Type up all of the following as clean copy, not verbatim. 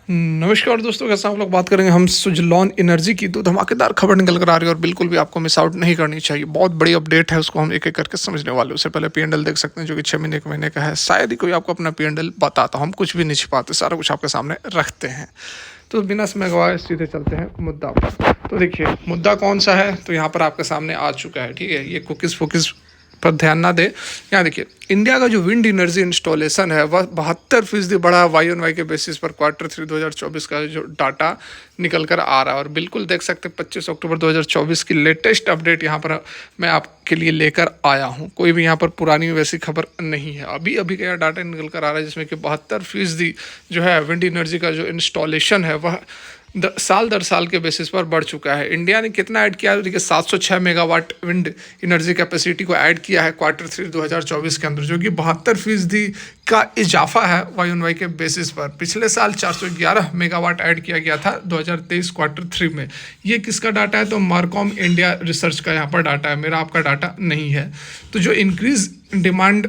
नमस्कार दोस्तों, कैसे आप लोग बात करेंगे हम सुजलॉन एनर्जी की। तो धमाकेदार खबर निकल कर आ रही है और बिल्कुल भी आपको मिस आउट नहीं करनी चाहिए। बहुत बड़ी अपडेट है, उसको हम एक एक करके समझने वाले। उससे पहले पीएनएल देख सकते हैं जो कि 6 महीने के महीने का है। शायद ही कोई आपको अपना पीएनएल बताता, हम कुछ भी नहीं छिपाते, सारा कुछ आपके सामने रखते हैं। तो बिना समय गवाए सीधे चलते हैं मुद्दा पर। तो देखिए मुद्दा कौन सा है, तो यहाँ पर आपके सामने आ चुका है। ठीक है, ये कुकीज़ फुकीज़ पर ध्यान ना दे। यहाँ देखिए, इंडिया का जो विंड एनर्जी इंस्टॉलेशन है वह 72% बढ़ा वाई ऑन वाई के बेसिस पर। Q3 2024 का जो डाटा निकल कर आ रहा है और बिल्कुल देख सकते हैं 25 अक्टूबर 2024 की लेटेस्ट अपडेट यहाँ पर मैं आपके लिए लेकर आया हूँ। कोई भी यहाँ पर पुरानी वैसी खबर नहीं है। अभी अभी का डाटा निकल कर आ रहा है जिसमें कि 72% जो है विंड एनर्जी का जो इंस्टॉलेशन है वह साल दर साल के बेसिस पर बढ़ चुका है। इंडिया ने कितना ऐड किया है, देखिए 706 मेगावाट विंड एनर्जी कैपेसिटी को ऐड किया है Q3 2024 के अंदर, जो कि 72% का इजाफा है वाई ऑन वाई के बेसिस पर। पिछले साल 411 मेगावाट ऐड किया गया था 2023 Q3 में। ये किसका डाटा है, तो मार्कॉम इंडिया रिसर्च का यहाँ पर डाटा है, मेरा आपका डाटा नहीं है। तो जो इंक्रीज डिमांड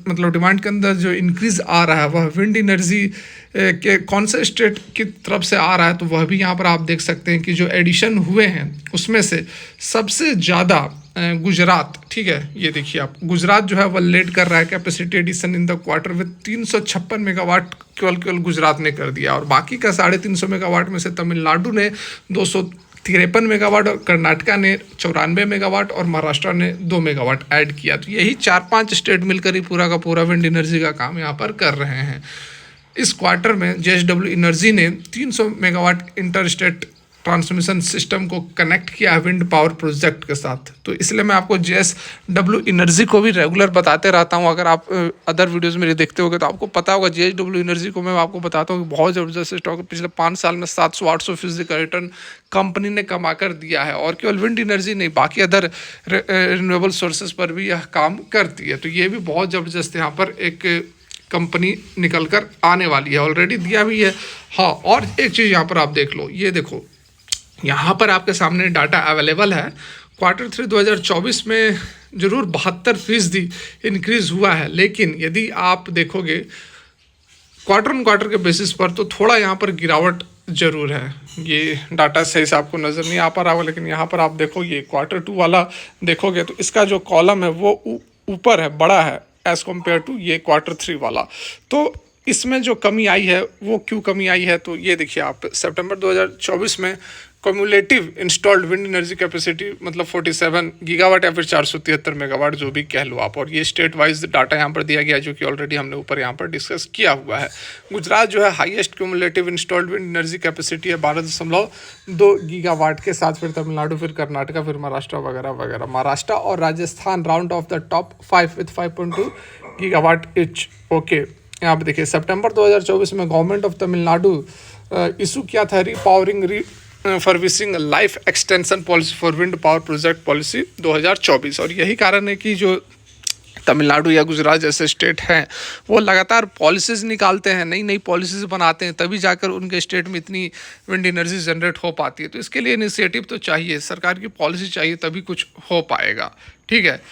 मतलब डिमांड के अंदर जो इंक्रीज आ रहा है वह विंड एनर्जी के कौन से स्टेट की तरफ से आ रहा है, तो वह भी यहाँ पर आप देख सकते हैं कि जो एडिशन हुए हैं उसमें से सबसे ज़्यादा गुजरात। ठीक है, ये देखिए आप, गुजरात जो है वह लीड कर रहा है capacity addition in the quarter with 356 megawatt केवल गुजरात ने कर दिया। और बाकी का 350 मेगावाट में से तमिलनाडु ने 253 मेगावाट और कर्नाटका ने 94 मेगावाट और महाराष्ट्र ने 2 मेगावाट ऐड किया। तो यही 4-5 स्टेट मिलकर ही पूरा का पूरा विंड एनर्जी का काम यहाँ पर कर रहे हैं। इस क्वार्टर में जेएसडब्ल्यू एनर्जी ने 300 megawatt inter state transmission system को कनेक्ट किया है विंड पावर प्रोजेक्ट के साथ। तो इसलिए मैं आपको जेएसडब्ल्यू एनर्जी को भी रेगुलर बताते रहता हूं। अगर आप अदर वीडियोस मेरे देखते होगे तो आपको पता होगा, जेएसडब्ल्यू एनर्जी को मैं आपको बताता हूँ कि बहुत ज़बरदस्त स्टॉक है। पिछले 5 साल में 700-800% का रिटर्न कंपनी ने कमा कर दिया है। और केवल विंड एनर्जी नहीं, बाकी अदर रिन्यूएबल सोर्सेज पर भी यह काम करती है। तो ये भी बहुत ज़बरदस्त यहाँ पर एक कंपनी निकल कर आने वाली है, ऑलरेडी दिया भी है। हाँ, और एक चीज़ यहाँ पर आप देख लो, ये देखो यहाँ पर आपके सामने डाटा अवेलेबल है। Q3 2024 में ज़रूर 72% इंक्रीज़ हुआ है, लेकिन यदि आप देखोगे क्वार्टर ऑन क्वार्टर के बेसिस पर तो थोड़ा यहाँ पर गिरावट ज़रूर है। ये डाटा सही से आपको नज़र नहीं आ पा रहा होगा, लेकिन यहाँ पर आप देखो, ये Q2 वाला देखोगे तो इसका जो कॉलम है वो ऊपर है, बड़ा है एज़ कम्पेयर टू ये Q3 वाला। तो इसमें जो कमी आई है वो क्यों कमी आई है, तो ये देखिए आप, सितंबर 2024 में cumulative installed wind energy capacity मतलब 47 गीगावाट या फिर 473 मेगावाट, जो भी कह लो आप। और ये स्टेट वाइज डाटा यहाँ पर दिया गया है, जो कि ऑलरेडी हमने ऊपर यहाँ पर डिस्कस किया हुआ है। गुजरात जो है highest cumulative installed wind energy capacity है 12.2 गीगावाट के साथ, फिर तमिलनाडु, फिर कर्नाटका, फिर महाराष्ट्र वगैरह वगैरह। महाराष्ट्र और Rajasthan round of the top 5 with 5.2 gigawatt etch. Okay, यहाँ पे देखिए सितंबर 2024 में गवर्नमेंट ऑफ तमिलनाडु इशू किया था repowering refurbishing life extension policy for wind power project policy 2024। और यही कारण है कि जो तमिलनाडु या गुजरात जैसे स्टेट हैं वो लगातार पॉलिसीज़ निकालते हैं, नई नई पॉलिसीज़ बनाते हैं, तभी जाकर उनके स्टेट में इतनी विंड एनर्जी जनरेट हो पाती है। तो इसके लिए इनिशिएटिव तो चाहिए, सरकार की पॉलिसी चाहिए, तभी कुछ हो पाएगा। ठीक है,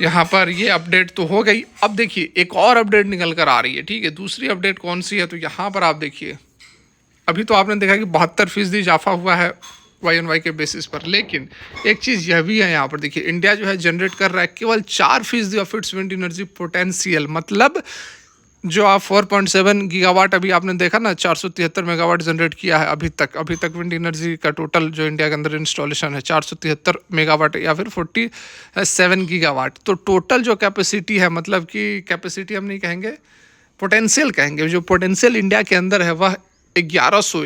यहाँ पर ये अपडेट तो हो गई। अब देखिए एक और अपडेट निकल कर आ रही है। ठीक है, दूसरी अपडेट कौन सी है, तो यहाँ पर आप देखिए, अभी तो आपने देखा कि 72% इजाफा हुआ है वाई ऑन वाई के बेसिस पर, लेकिन एक चीज़ यह भी है यहाँ पर देखिए, इंडिया जो है जनरेट कर रहा है केवल 4% of its wind energy potential. मतलब जो आप 4.7 गीगावाट अभी आपने देखा ना, 473 मेगावाट जनरेट किया है अभी तक विंड एनर्जी का टोटल जो इंडिया के अंदर इंस्टॉलेशन है 473 मेगावाट या फिर 47 गीगावाट। तो टोटल जो कैपेसिटी है, मतलब कि कैपेसिटी हम नहीं कहेंगे, पोटेंशियल कहेंगे, जो पोटेंशियल इंडिया के अंदर है वह 1100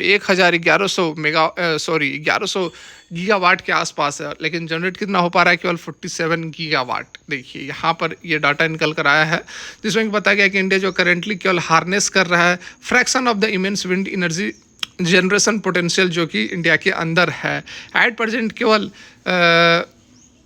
गीगावाट के आसपास है। लेकिन जनरेट कितना हो पा रहा है, केवल 47 गीगावाट। देखिए यहाँ पर ये डाटा निकल कर आया है, जिसमें बताया गया कि इंडिया जो करेंटली केवल हार्नेस कर रहा है fraction of the immense wind energy generation potential जो कि इंडिया के अंदर है। एट प्रेजेंट केवल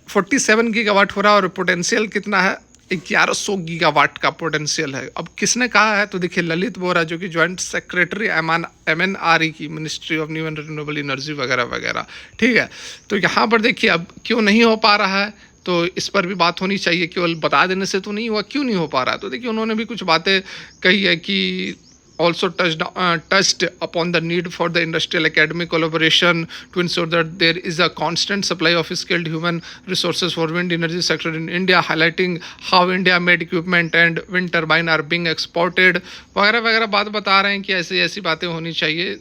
47 गीगावाट हो रहा है और पोटेंशियल कितना है, 1100 गीगावाट का पोटेंशियल है। अब किसने कहा है, तो देखिए ललित बोरा जो कि जॉइंट सेक्रेटरी MNRE की, ministry of new and renewable energy वगैरह वगैरह। ठीक है, तो यहाँ पर देखिए अब क्यों नहीं हो पा रहा है, तो इस पर भी बात होनी चाहिए। केवल बता देने से तो नहीं हुआ, क्यों नहीं हो पा रहा है, तो देखिए उन्होंने भी कुछ बातें कही है कि also touched upon the need for the industrial academic collaboration to ensure that there is a constant supply of skilled human resources for wind energy sector in India, highlighting how India made equipment and wind turbine are being exported वगैरह वगैरह बात बता रहे हैं कि ऐसी ऐसी बातें होनी चाहिए,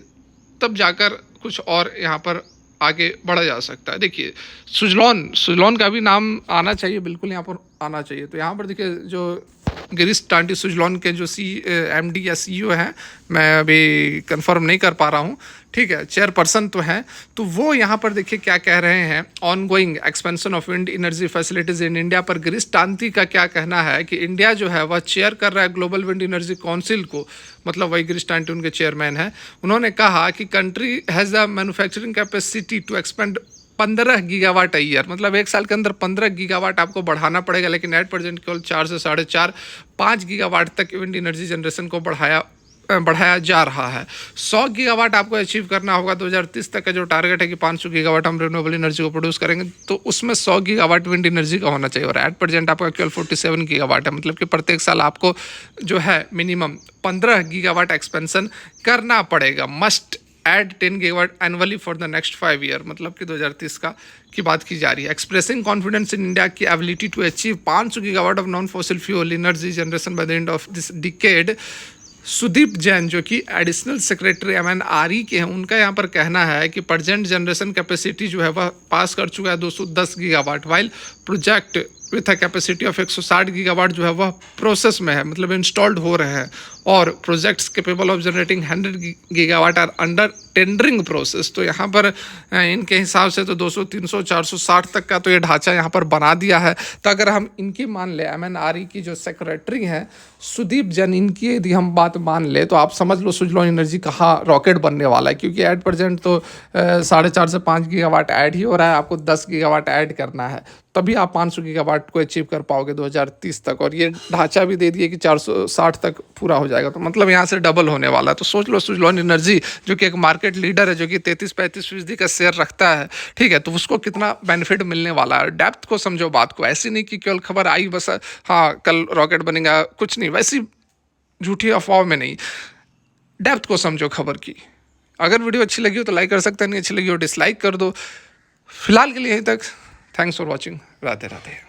तब जाकर कुछ और यहाँ पर आगे बढ़ा जा सकता है। देखिए सुजलॉन का भी नाम आना चाहिए, बिल्कुल यहाँ पर आना चाहिए। तो यहाँ पर देखिए जो गिरीश कांटी सुजलॉन के जो MD या CEO हैं, मैं अभी कंफर्म नहीं कर पा रहा हूँ, ठीक है, चेयरपर्सन तो हैं। तो वो यहाँ पर देखिए क्या कह रहे हैं, ongoing expansion of wind energy facilities in India पर गिरीश कांटी का क्या कहना है कि इंडिया जो है वह चेयर कर रहा है ग्लोबल विंड एनर्जी काउंसिल को, मतलब वही गिरीश कांटी उनके चेयरमैन हैं। उन्होंने कहा कि country has the manufacturing capacity to expand 15 gigawatt year, मतलब एक साल के अंदर 15 गीगावाट आपको बढ़ाना पड़ेगा, लेकिन एट प्रेजेंट केवल 4 से 4.5 5 गीगावाट तक विंड एनर्जी जनरेशन को बढ़ाया जा रहा है। 100 गीगावाट आपको अचीव करना होगा 2030 तक का जो टारगेट है कि 500 गीगावाट हम रिन्यूएबल एनर्जी को प्रोड्यूस करेंगे, तो उसमें 100 गीगावाट विंड एनर्जी का होना चाहिए। और एट प्रेजेंट आपका केवल 47 गीगावाट है, मतलब कि प्रत्येक साल आपको जो है मिनिमम 15 गीगावाट एक्सपेंशन करना पड़ेगा। Must add 10 gigawatt annually for the next 5 year, मतलब कि 2030 की बात की जा रही है। एक्सप्रेसिंग कॉन्फिडेंस इन इंडिया की ability to achieve 500 gigawatt of non fossil fuel energy generation by the end of this decade. Sudeep Jain जो कि एडिशनल सेक्रेटरी MNRE के हैं, उनका यहाँ पर कहना है कि प्रेजेंट जनरेशन कैपेसिटी जो है वह पास कर चुका है 210 gigawatt, while project with a capacity of 160 gigawatt जो है वह प्रोसेस में है, मतलब इंस्टॉल्ड हो रहे हैं। और projects capable of generating 100 gigawatt are under tendering process. तो यहाँ पर इनके हिसाब से तो 200 300 460 तक का तो ये ढांचा यहाँ पर बना दिया है। तो अगर हम इनकी मान ले, MNRE की जो सेक्रेटरी हैं सुदीप जैन, इनकी यदि हम बात मान ले, तो आप समझ लो सुजलॉन एनर्जी कहाँ रॉकेट बनने वाला है। क्योंकि एट प्रेजेंट तो 4.5 से 5 गीगावाट ऐड ही हो रहा है, आपको 10 गीगावाट ऐड करना है, तभी आप 500 गीगावाट को अचीव कर पाओगे 2030 तक। और ये ढांचा भी दे दिए कि 460 तक पूरा हो जाएगा, तो मतलब यहाँ से डबल होने वाला है। तो सोच लो सुजलॉन एनर्जी जो कि एक मार्केट लीडर है, जो कि 33-35% का शेयर रखता है, ठीक है, तो उसको कितना बेनिफिट मिलने वाला है। डेप्थ को समझो बात को, ऐसी नहीं कि केवल खबर आई बस हाँ कल रॉकेट बनेगा, कुछ नहीं, वैसी झूठी अफवाह में नहीं, डेप्थ को समझो खबर की। अगर वीडियो अच्छी लगी हो तो लाइक कर सकते हैं, नहीं अच्छी लगी हो डिसलाइक कर दो। फिलहाल के लिए यहीं तक, thanks for watching, Radhe Radhe.